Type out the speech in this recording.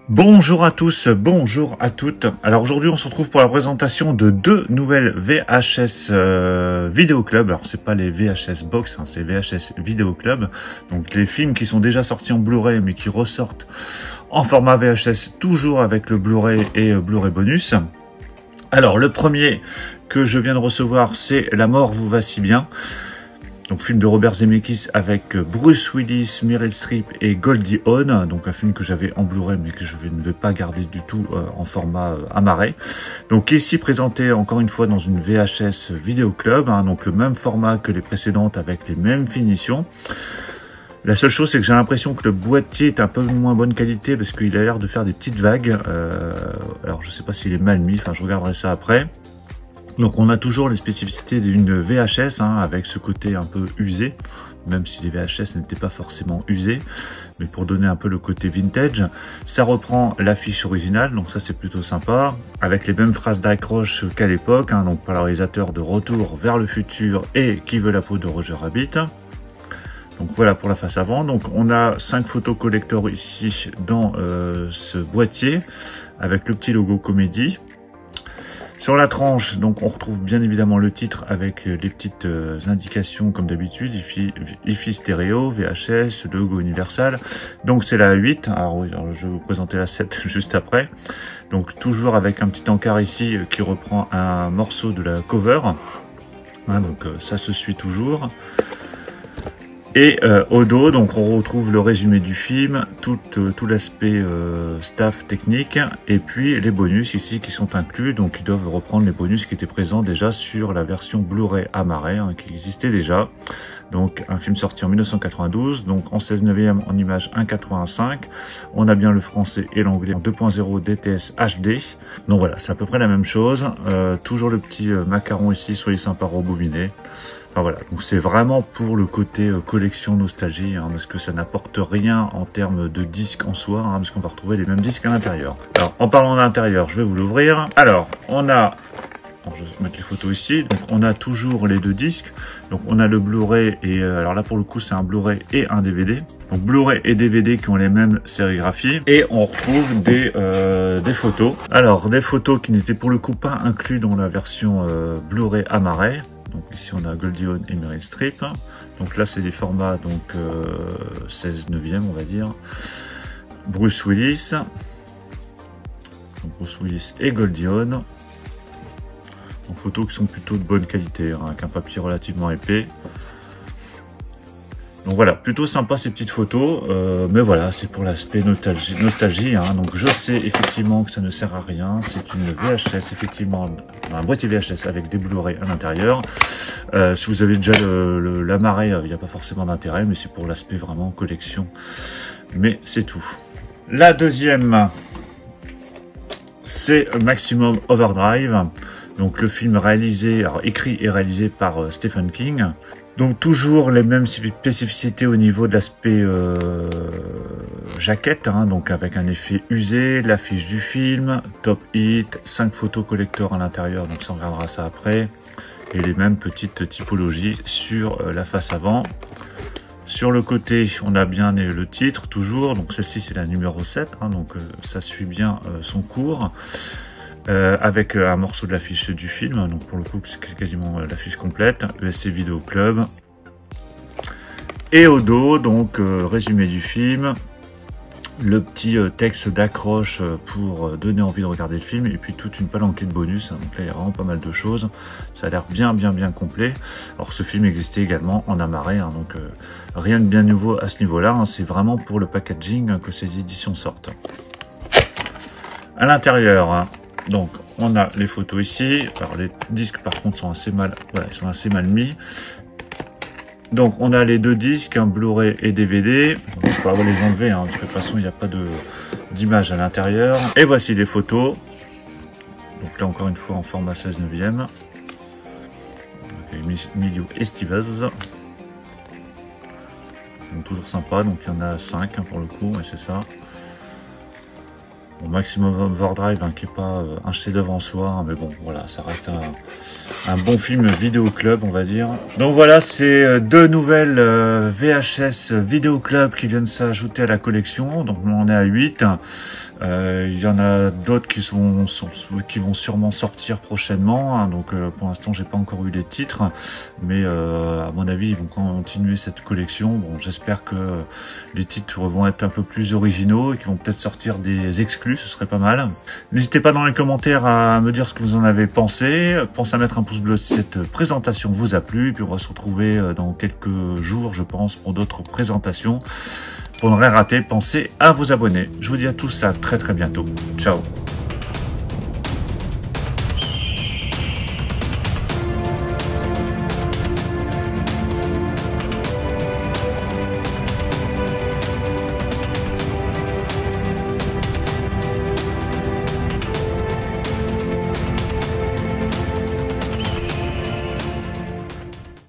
Bonjour à tous, bonjour à toutes. Alors aujourd'hui on se retrouve pour la présentation de deux nouvelles VHS Vidéo Club. Alors c'est pas les VHS Box, hein, c'est VHS Vidéo Club. Donc les films qui sont déjà sortis en Blu-ray mais qui ressortent en format VHS, toujours avec le Blu-ray et Blu-ray bonus. Alors le premier que je viens de recevoir, c'est La mort vous va si bien. Donc film de Robert Zemeckis avec Bruce Willis, Meryl Streep et Goldie Hawn. Donc un film que j'avais en Blu-ray mais que je ne vais pas garder du tout en format amarré. Donc ici présenté encore une fois dans une VHS Vidéo Club, hein, donc le même format que les précédentes avec les mêmes finitions. La seule chose c'est que j'ai l'impression que le boîtier est un peu moins bonne qualité parce qu'il a l'air de faire des petites vagues. Alors je sais pas s'il est mal mis, enfin je regarderai ça après. Donc on a toujours les spécificités d'une VHS, hein, avec ce côté un peu usé, même si les VHS n'étaient pas forcément usés, mais pour donner un peu le côté vintage. Ça reprend l'affiche originale, donc ça c'est plutôt sympa, avec les mêmes phrases d'accroche qu'à l'époque, hein, donc par le réalisateur de Retour vers le futur et Qui veut la peau de Roger Rabbit. Donc voilà pour la face avant. Donc on a 5 photos collector ici dans ce boîtier, avec le petit logo comédie. Sur la tranche, donc on retrouve bien évidemment le titre avec les petites indications comme d'habitude, IFI stéréo, VHS, logo Universal. Donc c'est la 8, alors je vais vous présenter la 7 juste après. Donc toujours avec un petit encart ici qui reprend un morceau de la cover. Hein, donc ça se suit toujours. Et au dos, donc on retrouve le résumé du film, tout l'aspect staff technique, et puis les bonus ici qui sont inclus, donc ils doivent reprendre les bonus qui étaient présents déjà sur la version Blu-ray amarré, hein, qui existait déjà. Donc un film sorti en 1992, donc en 16/9 en image 1.85. On a bien le français et l'anglais en 2.0 DTS HD. Donc voilà, c'est à peu près la même chose. Toujours le petit macaron ici, soyez sympa, rebobiné. Enfin voilà, donc c'est vraiment pour le côté collection nostalgie, hein, parce que ça n'apporte rien en termes de disques en soi, hein, parce qu'on va retrouver les mêmes disques à l'intérieur. Alors, en parlant d'intérieur, je vais vous l'ouvrir. Alors, on a, alors, je vais mettre les photos ici, donc on a toujours les deux disques. Donc on a le Blu-ray et, alors là pour le coup c'est un Blu-ray et un DVD. Donc Blu-ray et DVD qui ont les mêmes sérigraphies. Et on retrouve des photos. Alors, des photos qui n'étaient pour le coup pas inclus dans la version Blu-ray amarré. Donc ici on a Goldie Hawn et Meryl Streep. Donc là c'est des formats donc 16/9 on va dire. Bruce Willis. Donc Bruce Willis et Goldie Hawn. Donc photos qui sont plutôt de bonne qualité, hein, avec un papier relativement épais. Donc voilà, plutôt sympa ces petites photos, mais voilà, c'est pour l'aspect nostalgie, hein. Donc je sais effectivement que ça ne sert à rien, c'est une VHS, effectivement, un boîtier VHS avec des Blu-ray à l'intérieur. Si vous avez déjà l'amarré, il n'y a pas forcément d'intérêt, mais c'est pour l'aspect vraiment collection, mais c'est tout. La deuxième, c'est Maximum Overdrive, donc le film réalisé, alors écrit et réalisé par Stephen King. Donc toujours les mêmes spécificités au niveau de l'aspect jaquette, hein, donc avec un effet usé, l'affiche du film, top hit, 5 photos collector à l'intérieur, donc ça on regardera ça après, et les mêmes petites typologies sur la face avant. Sur le côté, on a bien le titre toujours, donc celle-ci c'est la numéro 7, hein, donc ça suit bien son cours. Avec un morceau de l'affiche du film, donc pour le coup c'est quasiment l'affiche complète, ESC Vidéo Club. Et au dos, donc résumé du film, le petit texte d'accroche pour donner envie de regarder le film, et puis toute une palanquée de bonus, hein, donc là il y a vraiment pas mal de choses, ça a l'air bien complet. Alors ce film existait également en amarré, hein, donc rien de bien nouveau à ce niveau-là, hein, c'est vraiment pour le packaging que ces éditions sortent. À l'intérieur, hein, donc on a les photos ici. Alors les disques par contre sont assez mal, voilà, ils sont assez mal mis. Donc on a les deux disques, un Blu-ray et DVD. Donc, il faut les enlever, hein, parce que de toute façon il n'y a pas d'image à l'intérieur. Et voici les photos. Donc là encore une fois en format 16/9. Emilio Estevez. Donc toujours sympa. Donc il y en a 5 hein, pour le coup, et c'est ça. Bon, Maximum Overdrive, hein, qui n'est pas un chef-d'œuvre en soi, hein, mais bon, voilà, ça reste un bon film vidéo club, on va dire. Donc voilà, c'est deux nouvelles VHS vidéo club qui viennent s'ajouter à la collection. Donc on en est à 8. Il y en a d'autres qui vont sûrement sortir prochainement, hein, donc pour l'instant j'ai pas encore eu les titres, mais à mon avis ils vont continuer cette collection. Bon, j'espère que les titres vont être un peu plus originaux et qu'ils vont peut-être sortir des exclus, ce serait pas mal. N'hésitez pas dans les commentaires à me dire ce que vous en avez pensé. Pensez à mettre un pouce bleu si cette présentation vous a plu, et puis on va se retrouver dans quelques jours je pense pour d'autres présentations. Pour ne rien rater, pensez à vous abonner. Je vous dis à tous à très bientôt. Ciao.